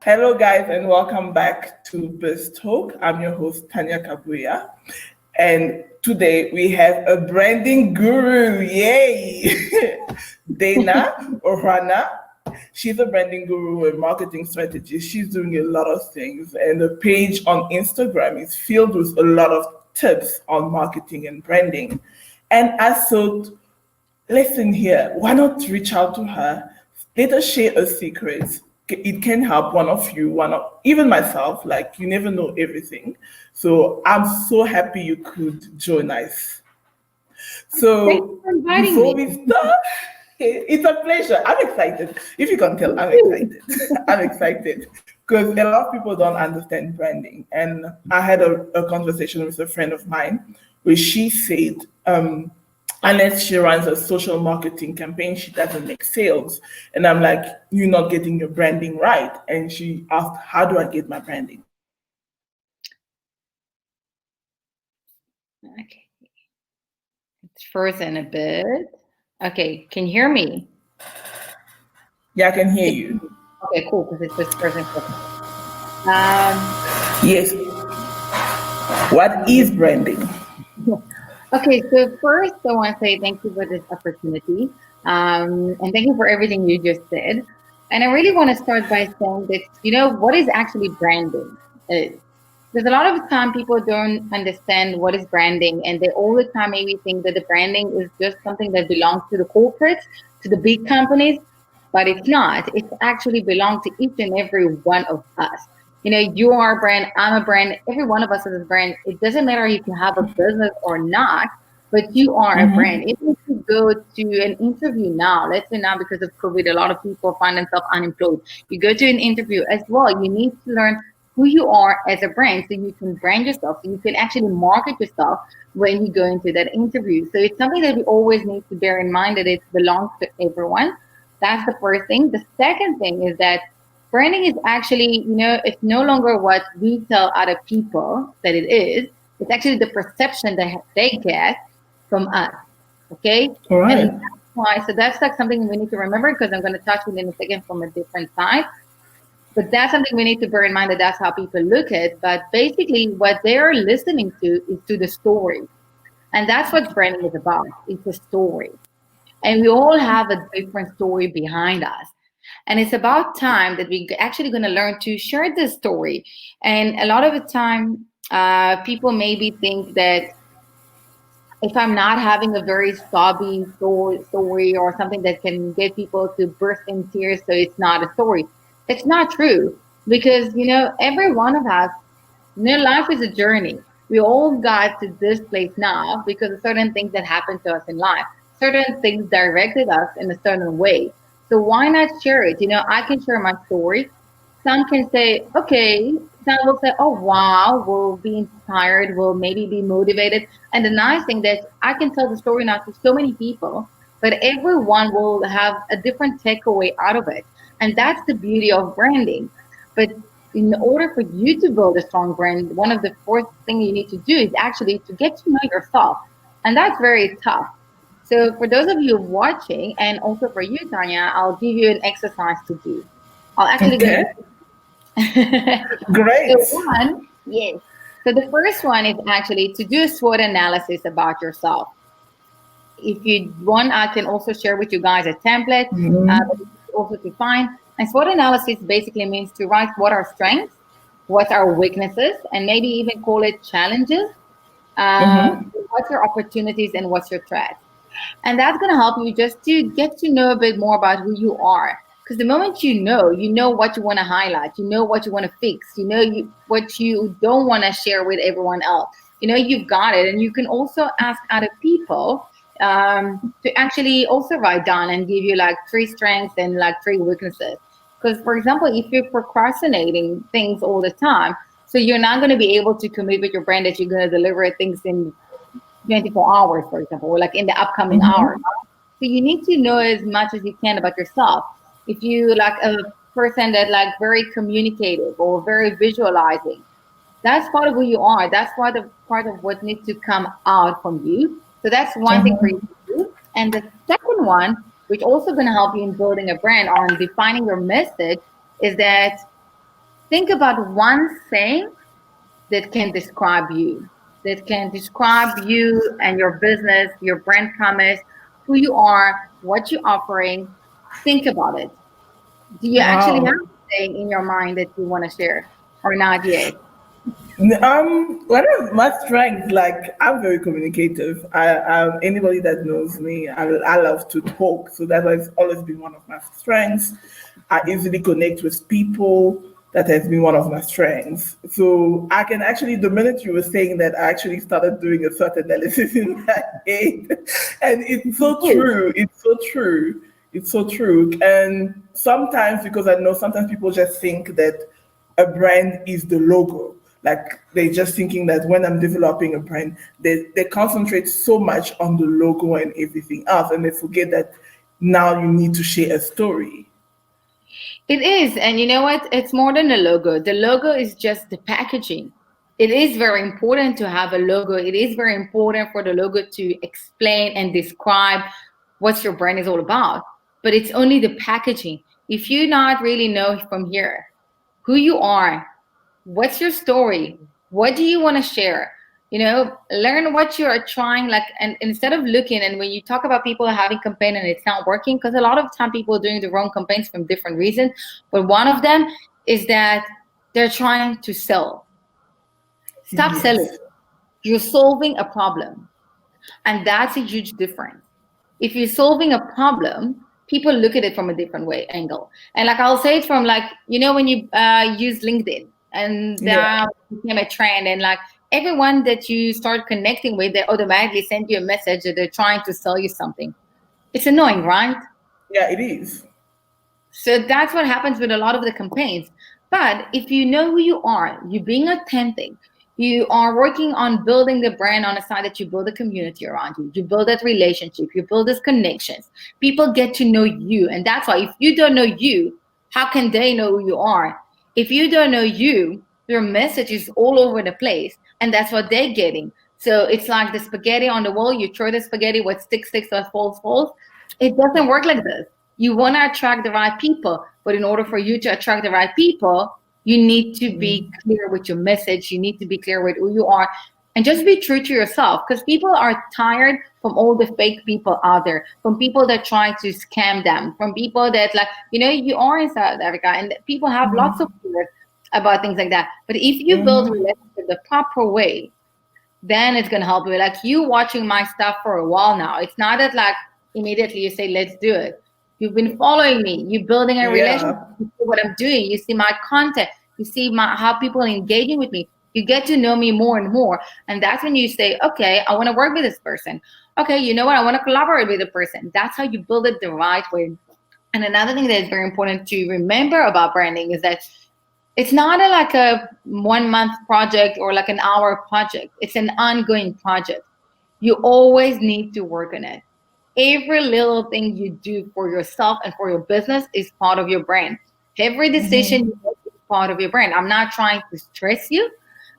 Hello, guys, and welcome back to Biz Talk. I'm your host, Tanya Kabuya. And today we have a branding guru. Yay! Dana Ohana. She's a branding guru and marketing strategist. She's doing a lot of things. And the page on Instagram is filled with a lot of tips on marketing and branding. And I thought, listen here, why not reach out to her? Let us share a secret. It can help one of you, even myself. Like, you never know everything. So I'm so happy you could join us. So before we start, it's a pleasure. I'm excited. If you can tell, I'm excited. I'm excited because a lot of people don't understand branding. And I had a conversation with a friend of mine where she said, unless she runs a social marketing campaign, she doesn't make sales. And I'm like, you're not getting your branding right. And she asked, how do I get my branding? Okay. It's frozen a bit. Okay, can you hear me? Yeah, I can hear you. Okay, cool, because it's just frozen. Yes. What is branding? Okay, so first I want to say thank you for this opportunity, and thank you for everything you just said. And I really want to start by saying that, what is actually branding? There's a lot of time people don't understand what is branding, and they all the time maybe think that the branding is just something that belongs to the corporates, to the big companies, but it's not. It actually belongs to each and every one of us. You are a brand, I'm a brand, every one of us is a brand. It doesn't matter if you have a business or not, but you are a brand. If you go to an interview now, let's say now because of COVID, a lot of people find themselves unemployed. You go to an interview as well, you need to learn who you are as a brand so you can brand yourself, so you can actually market yourself when you go into that interview. So it's something that we always need to bear in mind, that it belongs to everyone. That's the first thing. The second thing is that branding is actually, it's no longer what we tell other people that it is. It's actually the perception that they get from us. Okay? All right. And that's why, so that's like something we need to remember, because I'm going to touch it in a second from a different side. But that's something we need to bear in mind, that that's how people look at it. But basically, what they're listening to is to the story. And that's what branding is about. It's a story. And we all have a different story behind us. And it's about time that we're actually going to learn to share this story. And a lot of the time, people maybe think that if I'm not having a very sobby story or something that can get people to burst in tears, so it's not a story. It's not true, because, every one of us, life is a journey. We all got to this place now because of certain things that happened to us in life. Certain things directed us in a certain way. So why not share it? I can share my story. Some can say, okay. Some will say, oh, wow, we'll be inspired, we'll maybe be motivated. And the nice thing that I can tell the story now to so many people, but everyone will have a different takeaway out of it. And that's the beauty of branding. But in order for you to build a strong brand, one of the first things you need to do is actually to get to know yourself. And that's very tough. So for those of you watching, and also for you, Tanya, I'll give you an exercise to do. I'll actually Great. Yes. So the first one is actually to do a SWOT analysis about yourself. If you want, I can also share with you guys a template, also to find. And SWOT analysis basically means to write what are strengths, what are weaknesses, and maybe even call it challenges. What's your opportunities and what's your threats? And that's going to help you just to get to know a bit more about who you are. Because the moment you know what you want to highlight, you know what you want to fix, what you don't want to share with everyone else. You've got it. And you can also ask other people to actually also write down and give you like 3 strengths and like 3 weaknesses. Because, for example, if you're procrastinating things all the time, so you're not going to be able to commit with your brand that you're going to deliver things in 24 hours, for example, or like in the upcoming hours. So you need to know as much as you can about yourself. If you like a person that like very communicative or very visualizing, that's part of who you are. That's part of what needs to come out from you. So that's one thing for you to do. And the second one, which also going to help you in building a brand or in defining your message, is that think about one thing that can describe you, and your business, your brand promise, who you are, what you're offering. Think about it. Do you actually have Wow. something in your mind that you want to share or not yet? One of my strengths, like I'm very communicative. Anybody that knows me, I love to talk. So that has always been one of my strengths. I easily connect with people. That has been one of my strengths. So I can actually, the minute you were saying that, I actually started doing a thought analysis in my head, and it's so true. It's so true. It's so true. And sometimes, because I know sometimes people just think that a brand is the logo. Like they're just thinking that when I'm developing a brand, they concentrate so much on the logo and everything else, and they forget that now you need to share a story. It is. And you know what? It's more than a logo. The logo is just the packaging. It is very important to have a logo. It is very important for the logo to explain and describe what your brand is all about. But it's only the packaging. If you not really know from here who you are, what's your story, what do you want to share, learn what you are trying, like, and instead of looking, and when you talk about people having campaign and it's not working, because a lot of time people are doing the wrong campaigns from different reasons, but one of them is that they're trying to sell. Stop selling. Yes. You're solving a problem, and that's a huge difference. If you're solving a problem, people look at it from a different way angle. And like I'll say it from, like, when you use LinkedIn, and Yeah. that became a trend, and like everyone that you start connecting with, they automatically send you a message that they're trying to sell you something. It's annoying, right? Yeah, it is. So that's what happens with a lot of the campaigns. But if you know who you are, you being authentic, you are working on building the brand on the side, that you build a community around you, you build that relationship, you build those connections, people get to know you. And that's why if you don't know you, how can they know who you are? If you don't know you, your message is all over the place, and that's what they're getting. So it's like the spaghetti on the wall. You throw the spaghetti, what sticks, sticks, what falls, falls. It doesn't work like this. You want to attract the right people, but in order for you to attract the right people, you need to be clear with your message. You need to be clear with who you are, and just be true to yourself, because people are tired from all the fake people out there, from people that try to scam them, from people that, like, you are in South Africa and people have lots of fears about things like that. But if you build relationship the proper way, then it's going to help you. Like, you watching my stuff for a while now. It's not that like immediately you say, let's do it. You've been following me. You're building a relationship. Yeah. You see what I'm doing. You see my content. You see how people are engaging with me. You get to know me more and more. And that's when you say, okay, I want to work with this person. Okay, you know what? I want to collaborate with the person. That's how you build it the right way. And another thing that is very important to remember about branding is that it's not like a 1 month project or like an hour project. It's an ongoing project. You always need to work on it. Every little thing you do for yourself and for your business is part of your brand. Every decision you make is part of your brand. I'm not trying to stress you,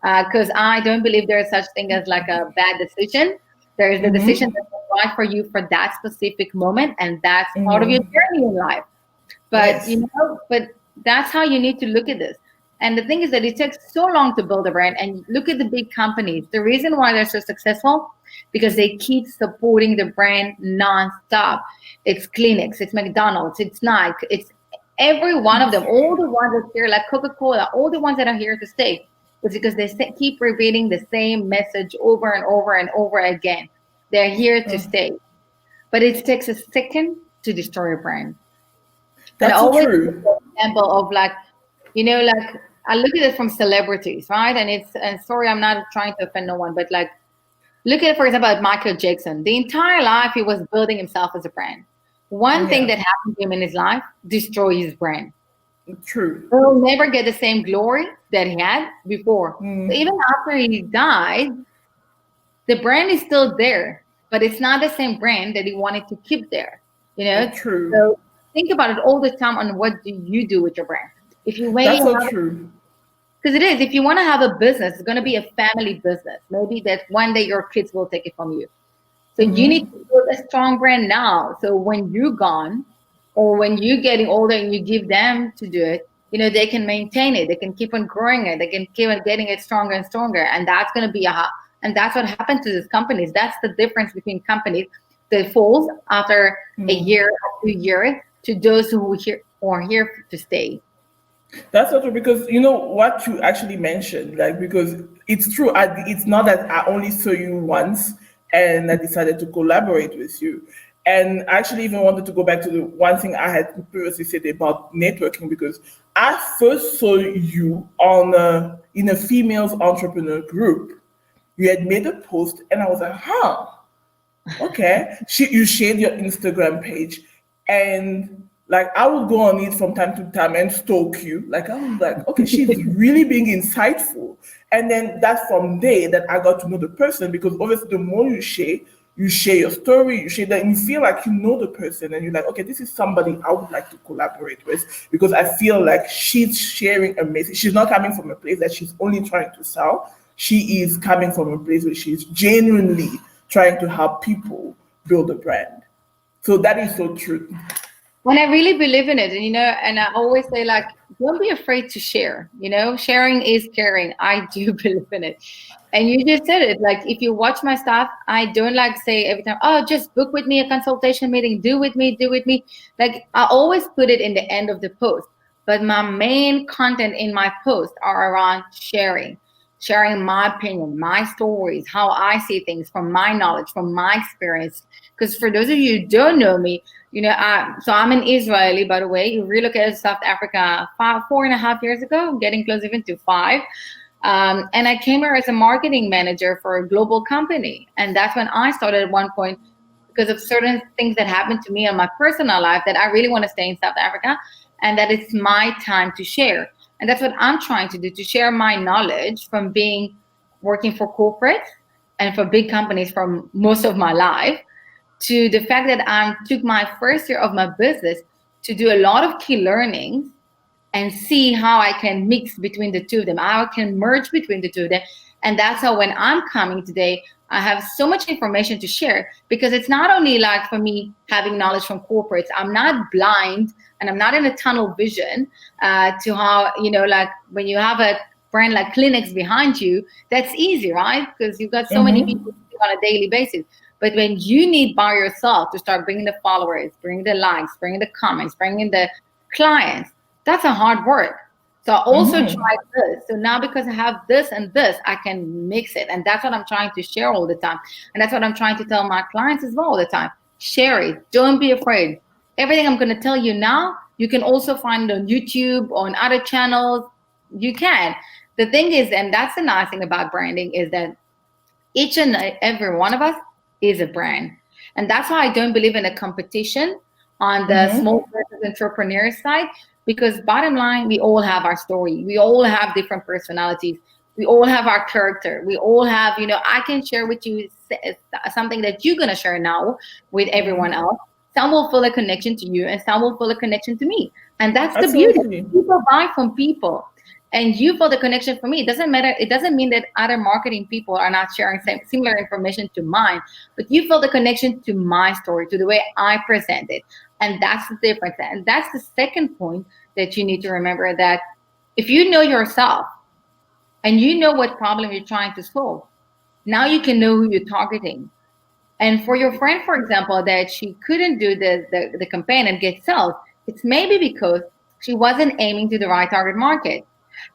because I don't believe there is such thing as like a bad decision. There is the decision that's right for you for that specific moment, and that's part of your journey in life. But Yes. but that's how you need to look at this. And the thing is that it takes so long to build a brand. And look at the big companies. The reason why they're so successful, because they keep supporting the brand nonstop. It's Kleenex, it's McDonald's, it's Nike, it's every one of them. All the ones that here, like Coca-Cola, all the ones that are here to stay. It's because they keep repeating the same message over and over and over again. They're here to stay. But it takes a second to destroy a brand. And I That's so always give true. the example of, like, like, I look at it from celebrities, right? And sorry, I'm not trying to offend no one, but like, look at, for example, at Michael Jackson. The entire life he was building himself as a brand. One thing Yeah. that happened to him in his life destroyed his brand. True. He'll never get the same glory that he had before. So even after he died, the brand is still there, but it's not the same brand that he wanted to keep there. True. So think about it all the time on what do you do with your brand. If you maybe That's so have, true. because it is, if you want to have a business, it's going to be a family business. Maybe that one day your kids will take it from you. So you need to build a strong brand now. So when you're gone, or when you're getting older and you give them to do it, they can maintain it. They can keep on growing it. They can keep on getting it stronger and stronger. And that's going to be and that's what happened to these companies. That's the difference between companies that falls after a year or 2 years to those who are here to stay. That's so true, because you know what you actually mentioned, like, because it's true. It's not that I only saw you once and I decided to collaborate with you. And I actually even wanted to go back to the one thing I had previously said about networking, because I first saw you in a females entrepreneur group. You had made a post, and I was like, huh, okay. You shared your Instagram page, and like I would go on it from time to time and stalk you. Like I was like, okay, she's really being insightful. And then that's from there that I got to know the person, because obviously the more you share your story, you share that, and you feel like you know the person, and you're like, okay, this is somebody I would like to collaborate with, because I feel like she's sharing a message. She's not coming from a place that she's only trying to sell. She is coming from a place where she's genuinely trying to help people build a brand. So that is so true. When I really believe in it, and I always say, like, don't be afraid to share. Sharing is caring. I do believe in it. And you just said it. Like, if you watch my stuff, I don't like say every time, oh, just book with me a consultation meeting, do with me. Like, I always put it in the end of the post. But my main content in my post are around sharing my opinion, my stories, how I see things, from my knowledge, from my experience. Because for those of you who don't know me, so I'm an Israeli, by the way. You relocated to South Africa 4.5 years ago, getting close even to 5. And I came here as a marketing manager for a global company. And that's when I started at one point, because of certain things that happened to me in my personal life, that I really want to stay in South Africa, and that it's my time to share. And that's what I'm trying to do, to share my knowledge from working for corporate and for big companies for most of my life, to the fact that I took my first year of my business to do a lot of key learnings and see how I can mix between the two of them, how I can merge between the two of them. And that's how, when I'm coming today, I have so much information to share, because it's not only like for me having knowledge from corporates. I'm not blind, and I'm not in a tunnel vision to how, like when you have a brand like Kleenex behind you, that's easy, right? Because you've got so many people on a daily basis. But when you need by yourself to start bringing the followers, bringing the likes, bringing the comments, bringing the clients, that's a hard work. So I also tried this. So now, because I have this and this, I can mix it. And that's what I'm trying to share all the time. And that's what I'm trying to tell my clients as well all the time. Share it. Don't be afraid. Everything I'm going to tell you now, you can also find on YouTube, on other channels. You can. The thing is, and that's the nice thing about branding, is that each and every one of us is a brand. And that's why I don't believe in a competition on the small business entrepreneur side, because bottom line, we all have our story. We all have different personalities. We all have our character. We all have, I can share with you something that you're going to share now with everyone else. Some will feel a connection to you, and some will feel a connection to me. And that's the beauty. People buy from people, and you feel the connection for me. It doesn't matter. It doesn't mean that other marketing people are not sharing similar information to mine, but you feel the connection to my story, to the way I present it. And that's the difference. And that's the second point that you need to remember, that if you know yourself and you know what problem you're trying to solve, now you can know who you're targeting. And for your friend, for example, that she couldn't do the campaign and get sales, it's maybe because she wasn't aiming to the right target market.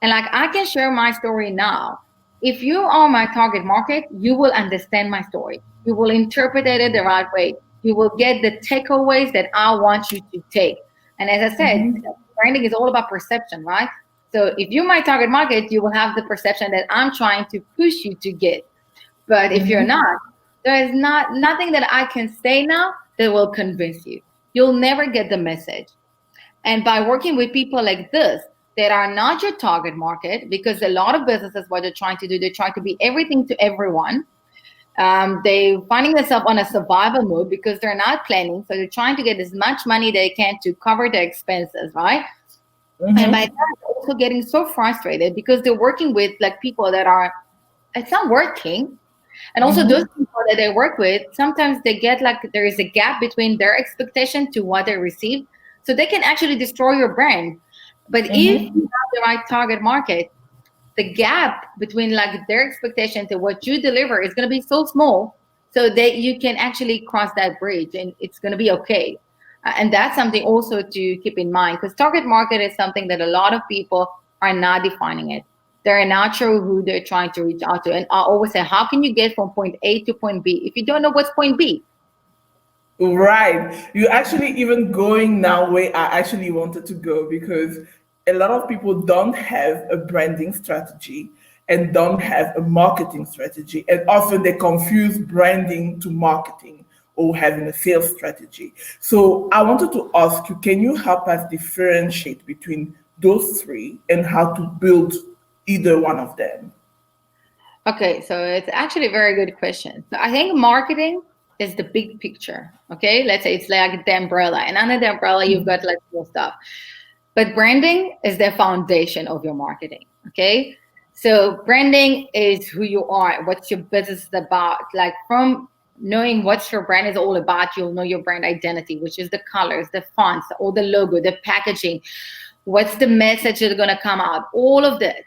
And like, I can share my story now. If you are my target market, you will understand my story. You will interpret it the right way. You will get the takeaways that I want you to take. And as I said, branding is all about perception, right? So if you're my target market, you will have the perception that I'm trying to push you to get. But if you're not, there is nothing that I can say now that will convince you. You'll never get the message. And by working with people like this, that are not your target market, because a lot of businesses, what they're trying to do, they try to be everything to everyone. They finding themselves on a survival mode because they're not planning. So they're trying to get as much money they can to cover their expenses, right? And by that, they're also getting so frustrated because they're working with like people that are, it's not working. And also those people that they work with, sometimes they get like, there is a gap between their expectation to what they receive. So they can actually destroy your brand. But if you have the right target market, the gap between like their expectation to what you deliver is going to be so small, so that you can actually cross that bridge and it's going to be okay. And that's something also to keep in mind, because target market is something that a lot of people are not defining it. They're not sure who they're trying to reach out to. And I always say, how can you get from point A to point B if you don't know what's point B? Right. You actually even going now where I actually wanted to go, because a lot of people don't have a branding strategy and don't have a marketing strategy. And often they confuse branding to marketing or having a sales strategy. So I wanted to ask you, can you help us differentiate between those three and how to build either one of them? Okay, so it's actually a very good question. So I think marketing is the big picture. Okay, let's say it's like the umbrella, and under the umbrella you've got like more stuff. But branding is the foundation of your marketing. Okay, so branding is who you are, what's your business is about. Like from knowing what your brand is all about, you'll know your brand identity, which is the colors, the fonts, all the logo, the packaging. What's the message that's going to come out? All of that.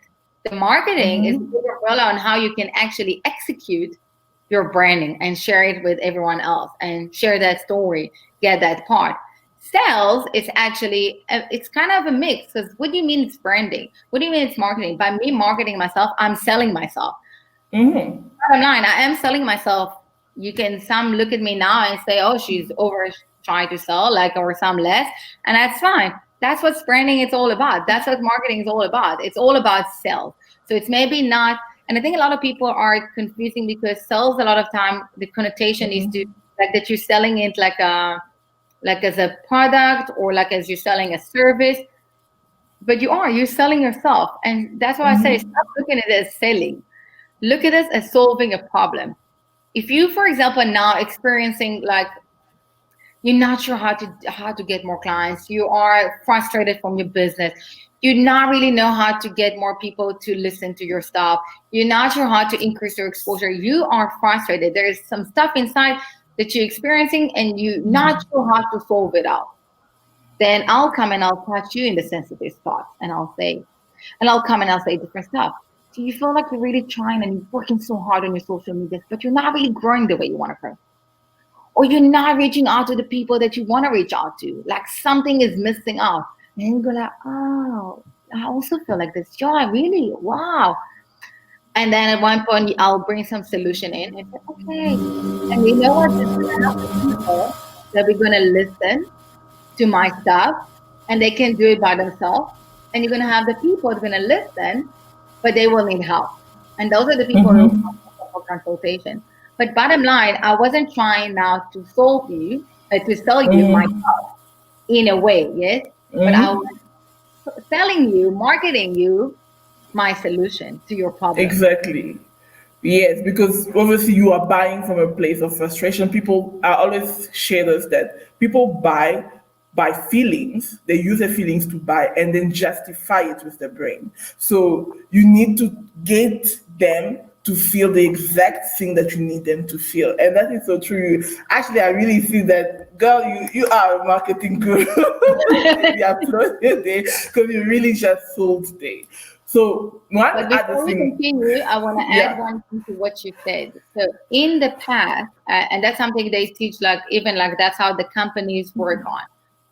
The marketing is the big umbrella on how you can actually execute your branding and share it with everyone else and share that story, get that part. Sales is actually, it's kind of a mix, because what do you mean it's branding? What do you mean it's marketing? By me marketing myself, I'm selling myself. Bottom line, I am selling myself. You can, some look at me now and say, oh, she's over trying to sell, like, or some less, and that's fine. That's what branding is all about. That's what marketing is all about. It's all about sales. So it's maybe not, and I think a lot of people are confusing, because sales a lot of time the connotation is to like that you're selling it like as a product, or like as you're selling a service. But you're selling yourself, and that's why I say stop looking at it as selling. Look at it as solving a problem. If you, for example, are now experiencing like you're not sure how to get more clients, you are frustrated from your business, you not really know how to get more people to listen to your stuff, you're not sure how to increase your exposure, you are frustrated, there's some stuff inside that you're experiencing and you're not sure how to solve it out, then I'll come and I'll touch you in the sensitive spots, and I'll come and I'll say different stuff. Do you feel like you're really trying and you're working so hard on your social media, but you're not really growing the way you want to grow? Or you're not reaching out to the people that you want to reach out to? Like something is missing out. And you go like, oh, I also feel like this. Joy, really? Wow. And then at one point, I'll bring some solution in and say, okay. And you know what? It's going to have people that we're going to listen to my stuff, and they can do it by themselves. And you're going to have the people that are going to listen, but they will need help. And those are the people who come for consultation. But bottom line, I wasn't trying now to solve you, to sell you myself in a way, yes? But I was selling you, marketing you my solution to your problem. Exactly. Yes, because obviously you are buying from a place of frustration. People, I always share this, that people buy by feelings. They use their feelings to buy and then justify it with their brain. So you need to get them to feel the exact thing that you need them to feel. And that is so true. Actually, I really see that, girl, you are a marketing guru. You applaud it there, because you really just sold there. So one But other before we thing. continue, I want to add one thing to what you said. So in the past, and that's something they teach, like even like that's how the companies work on,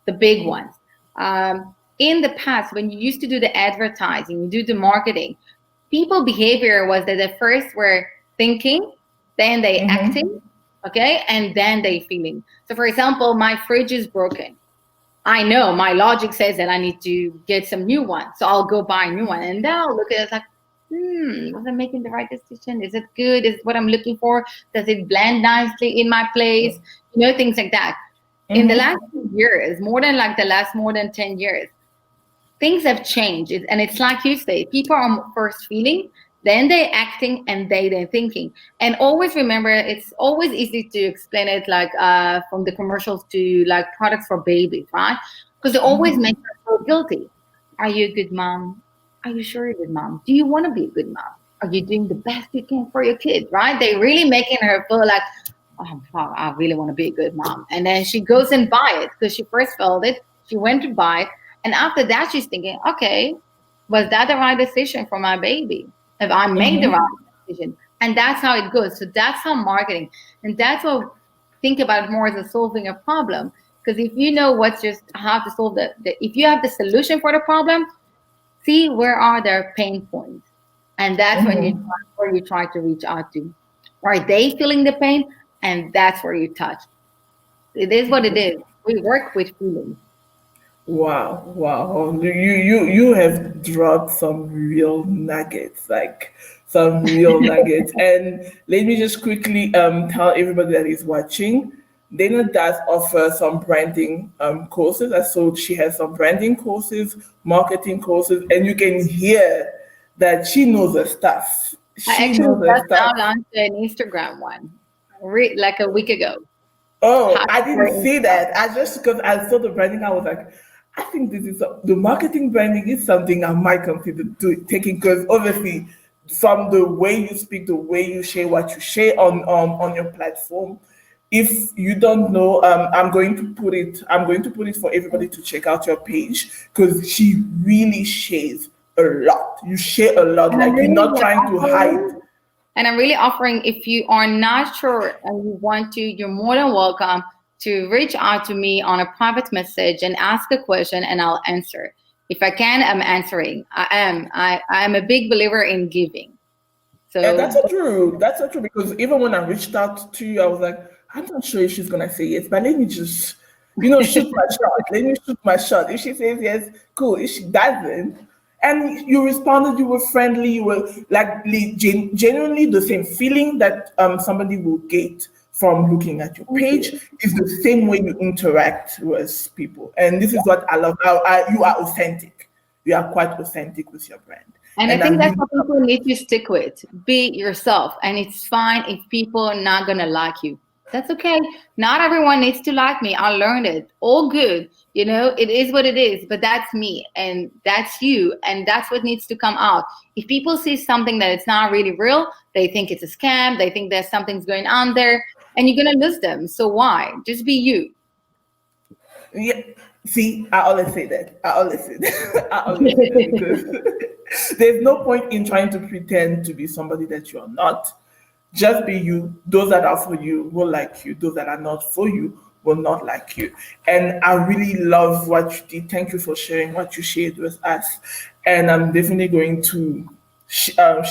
the big ones. In the past, when you used to do the advertising, you do the marketing, people behavior was that they first were thinking, then they acting, okay, and then they feeling. So for example, my fridge is broken. I know my logic says that I need to get some new one. So I'll go buy a new one. And then I'll look at it like, was I making the right decision? Is it good? Is it what I'm looking for? Does it blend nicely in my place? You know, things like that. In the last 2 years, more than 10 years, things have changed. And it's like you say, people are first feeling, then they're acting, and they're thinking. And always remember, it's always easy to explain it like from the commercials to like products for babies, right? Because they always make her feel guilty. Are you a good mom? Are you sure you're a good mom? Do you want to be a good mom? Are you doing the best you can for your kid, right? They really making her feel like, oh, fuck, I really want to be a good mom. And then she goes and buy it because she first felt it. She went to buy it. And after that, she's thinking, okay, was that the right decision for my baby? Have I made the right decision? And that's how it goes. So that's how marketing, and that's what think about more as a solving a problem. Because if you know what's just how to solve if you have the solution for the problem, see where are their pain points, and that's when you try to reach out to. Are they feeling the pain? And that's where you touch. It is what it is. We work with feelings. Wow, wow. You have dropped some real nuggets, like some real nuggets. And let me just quickly tell everybody that is watching. Dana does offer some branding courses. I saw she has some branding courses, marketing courses, and you can hear that she knows her stuff. I She actually knows her just now stuff. launched an Instagram one, like a week ago. Oh, How I to grow didn't see Instagram. that. I just because I saw the branding, I was like, I think this is the marketing branding is something I might consider taking because obviously from the way you speak, the way you share what you share on your platform. If you don't know, I'm going to put it. I'm going to put it for everybody to check out your page because she really shares a lot. You share a lot. And I'm Like you're really not trying to hide. offering, if you are not sure and you want to, you're more than welcome to reach out to me on a private message and ask a question and I'll answer. If I can, I'm answering. I'm a big believer in giving. And that's So so true. That's so true because even when I reached out to you, I was like, I'm not sure if she's gonna say yes, but let me just, shoot my shot. Let me shoot my shot. If she says yes, cool. If she doesn't, and you responded, you were friendly, you were like genuinely the same feeling that somebody will get from looking at your thank page you. is the same way you interact with people. And this is what I love. You are authentic. You are quite authentic with your brand. And I And I think that's really what love people need to stick with. Be yourself. And it's fine if people are not going to like you. That's okay. Not everyone needs to like me. I learned it. All good. It is what it is. But that's me and that's you. And that's what needs to come out. If people see something that it's not really real, they think it's a scam. They think there's something's going on there. And you're going to lose them. So why? Just be you. Yeah. See, I always say that. I always say that. I always say that because there's no point in trying to pretend to be somebody that you're not. Just be you. Those that are for you will like you. Those that are not for you will not like you. And I really love what you did. Thank you for sharing what you shared with us. And I'm definitely going to share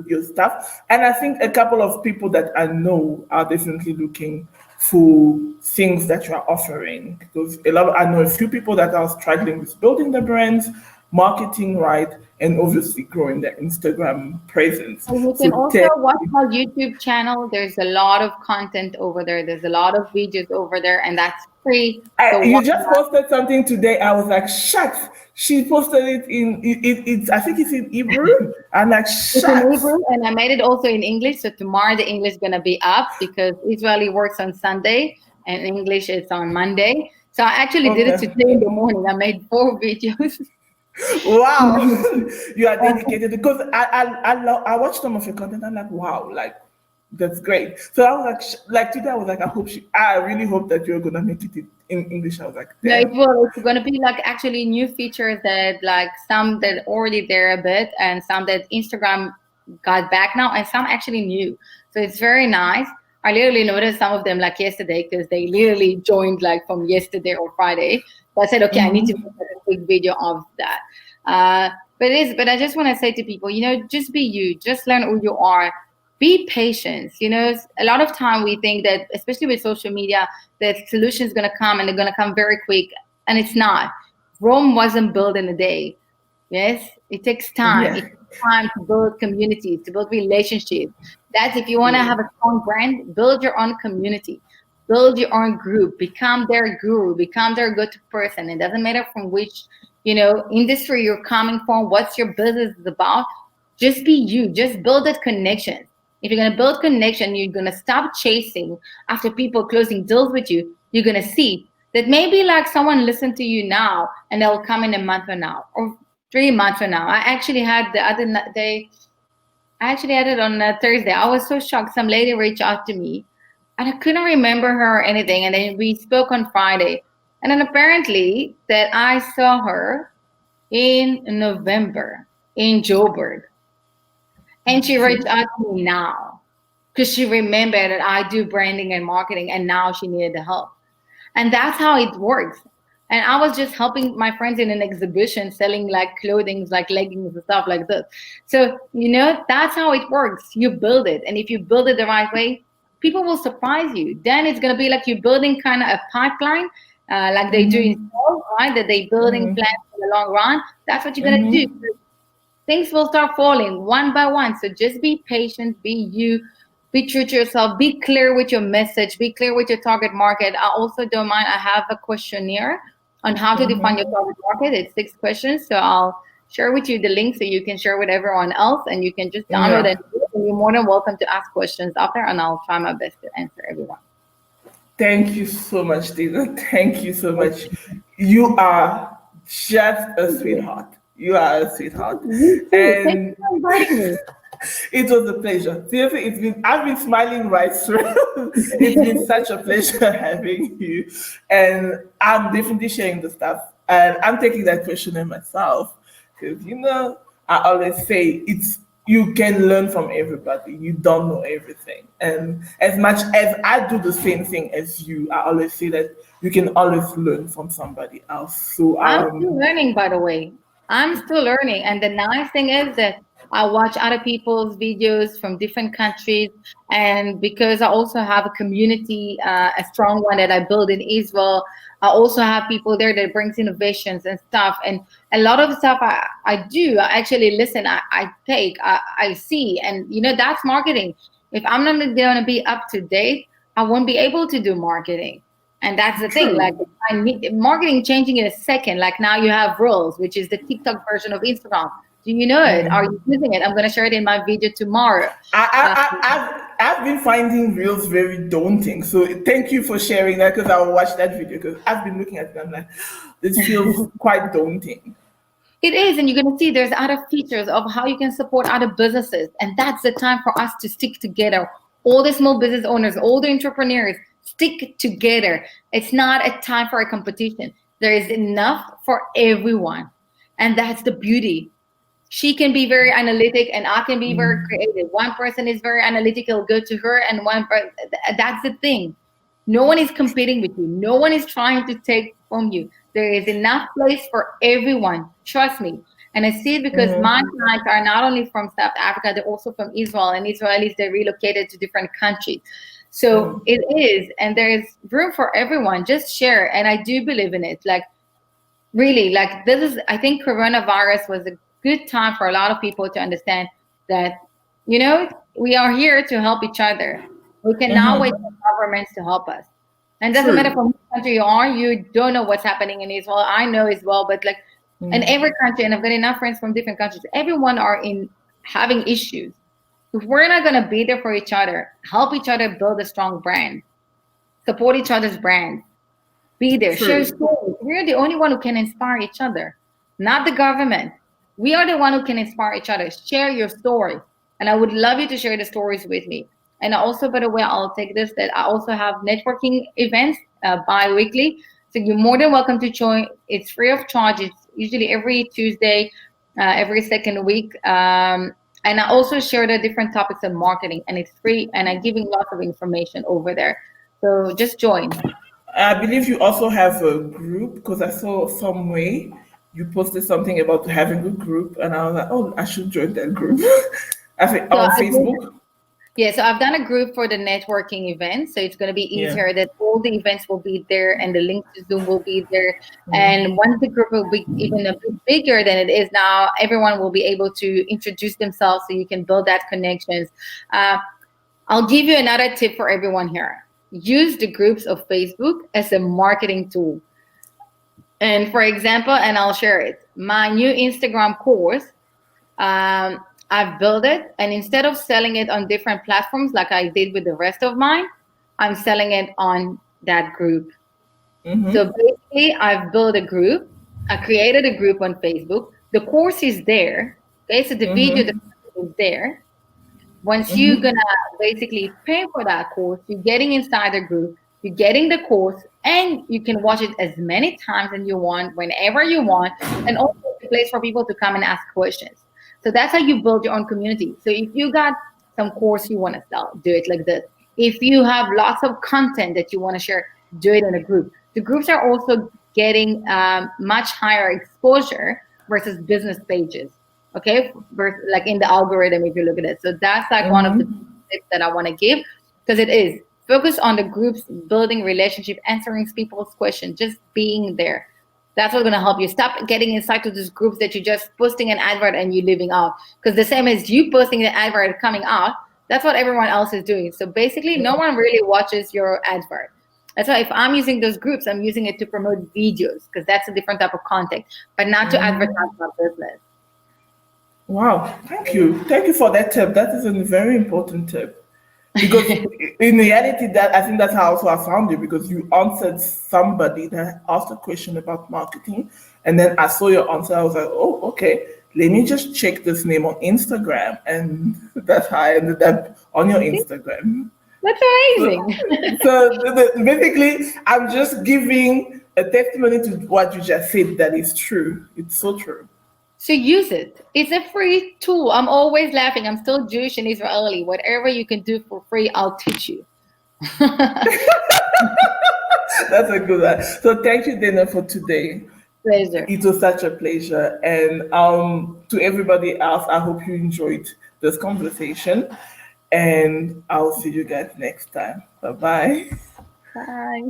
your stuff. And I think a couple of people that I know are definitely looking for things that you are offering because I know a few people that are struggling with building their brands, marketing right, and obviously growing their Instagram presence. And you can So also watch my YouTube channel. There's a lot of content over there. There's a lot of videos over there, and that's free. So why You just not? posted something today. I was like, shucks. She posted it it's I think it's in Hebrew. I'm like, It's in shucks. Hebrew, and I made it also in English. So tomorrow the English is gonna be up because Israeli works on Sunday and English is on Monday. So I actually did it Okay. today in the morning. I made 4 videos. Wow. You are dedicated because I watched some of your content. I'm like, wow, like that's great. So I was like, like today I was like, I really hope that you're gonna make it in English. I was like, No, it damn. will. It's going to be like actually new features that like some that already there a bit and some that Instagram got back now and some actually new. So it's very nice. I literally noticed some of them like yesterday because they literally joined like from yesterday or Friday. So I said, okay, I need to make a quick video of that. Uh, but I just want to say to people, just be you, just learn who you are. Be patient. A lot of time we think that, especially with social media, that solution is going to come and they're going to come very quick, and it's not. Rome wasn't built in a day. Yes, it takes time. It Yeah. takes time to build communities, to build relationships. That's if you want to Yeah. have a strong brand, build your own community, build your own group, become their guru, become their go-to person. It doesn't matter from which industry you're coming from, what's your business is about. Just be you. Just build that connection. If you're gonna build connection, you're gonna stop chasing after people closing deals with you. You're gonna see that maybe like someone listened to you now and they'll come in a month from now or 3 months from now. I actually had the other day, I actually had it on Thursday. I was so shocked. Some lady reached out to me and I couldn't remember her or anything. And then we spoke on Friday. And then apparently that I saw her in November in Joburg. And she reached out to me now because she remembered that I do branding and marketing, and now she needed the help. And that's how it works. And I was just helping my friends in an exhibition selling like clothing, like leggings and stuff like this. So, that's how it works. You build it. And if you build it the right way, people will surprise you. Then it's going to be like you're building kind of a pipeline, like they do in sales, right? That they building plans for the long run. That's what you're going to do. Things will start falling one by one. So just be patient, be you, be true to yourself, be clear with your message, be clear with your target market. I also don't mind. I have a questionnaire on how to define your target market. It's 6 questions. So I'll share with you the link so you can share with everyone else, and you can just download it. And you're more than welcome to ask questions after, and I'll try my best to answer everyone. Thank you so much, Dina. Thank you so much. You are just a sweetheart. You are a sweetheart. And thank you for inviting me. It was a pleasure. Seriously, I've been smiling right through. It's been such a pleasure having you. And I'm definitely sharing the stuff. And I'm taking that questionnaire myself. Because, I always say you can learn from everybody. You don't know everything. And as much as I do the same thing as you, I always say that you can always learn from somebody else. So I'm still learning, by the way. I'm still learning. And the nice thing is that I watch other people's videos from different countries. And because I also have a community, a strong one that I build in Israel, I also have people there that brings innovations and stuff. And a lot of the stuff I do, I actually listen, I take, I see. And, that's marketing. If I'm not going to be up to date, I won't be able to do marketing. And that's the thing, like marketing changing in a second. Like now you have Reels, which is the TikTok version of Instagram. Do you know it? Are you using it? I'm going to share it in my video tomorrow. I've been finding Reels very daunting. So thank you for sharing that, because I'll watch that video, because I've been looking at it and I'm like, this feels quite daunting. It is, and you're going to see there's other features of how you can support other businesses. And that's the time for us to stick together. All the small business owners, all the entrepreneurs, stick together. It's not a time for a competition. There is enough for everyone. And that's the beauty. She can be very analytic and I can be very creative. One person is very analytical, go to her, and that's the thing. No one is competing with you. No one is trying to take from you. There is enough place for everyone. Trust me. And I see it because my clients are not only from South Africa, they're also from Israel, and Israelis, they relocated to different countries. So it is, and there is room for everyone. Just share. And I do believe in it. Like, really, like I think coronavirus was a good time for a lot of people to understand that, we are here to help each other. We can now wait for governments to help us. And it doesn't matter from which country you are, you don't know what's happening in Israel. I know as well, but like in every country, and I've got enough friends from different countries, everyone are having issues. If we're not going to be there for each other, help each other build a strong brand, support each other's brand, be there, share stories. We're the only one who can inspire each other, not the government. We are the one who can inspire each other. Share your story. And I would love you to share the stories with me. And also, by the way, I'll take this, that I also have networking events bi-weekly. So you're more than welcome to join. It's free of charge. It's usually every Tuesday, every second week. And I also share the different topics of marketing, and it's free, and I'm giving lots of information over there. So just join. I believe you also have a group, because I saw some way you posted something about having a group, and I was like, oh, I should join that group. I think on Facebook. So I've done a group for the networking events. So it's going to be easier that all the events will be there and the link to Zoom will be there. And once the group will be even a bit bigger than it is now, everyone will be able to introduce themselves so you can build that connections. I'll give you another tip for everyone here. Use the groups of Facebook as a marketing tool. And for example, and I'll share it, my new Instagram course, I've built it, and instead of selling it on different platforms like I did with the rest of mine, I'm selling it on that group. So basically, I've built a group. I created a group on Facebook. The course is there. Okay, so the video is there. Once you're gonna basically pay for that course, you're getting inside the group, you're getting the course and you can watch it as many times as you want, whenever you want, and also a place for people to come and ask questions. So that's how you build your own community. So if you got some course you want to sell, do it like this. If you have lots of content that you want to share, do it in a group. The groups are also getting much higher exposure versus business pages. Okay, like in the algorithm, if you look at it. So that's like one of the tips that I want to give, because it is focus on the groups, building relationship, answering people's questions, just being there. That's what's going to help you. Stop getting inside to these groups that you're just posting an advert and you leaving out. Because the same as you posting the advert coming out, that's what everyone else is doing. So basically, no one really watches your advert. That's why if I'm using those groups, I'm using it to promote videos, because that's a different type of content, but not to advertise my business. Wow, thank you. Thank you for that tip. That is a very important tip. Because in reality, that I think that's how also I found you, because you answered somebody that asked a question about marketing, and then I saw your answer. I was like, oh, okay, let me just check this name on Instagram, and that's how I ended up on your Instagram. That's amazing. So basically, I'm just giving a testimony to what you just said. That is true. It's so true. So use it. It's a free tool. I'm always laughing. I'm still Jewish and Israeli. Whatever you can do for free, I'll teach you. That's a good one. So thank you, Dana, for today. Pleasure. It was such a pleasure. And to everybody else, I hope you enjoyed this conversation. And I'll see you guys next time. Bye-bye. Bye.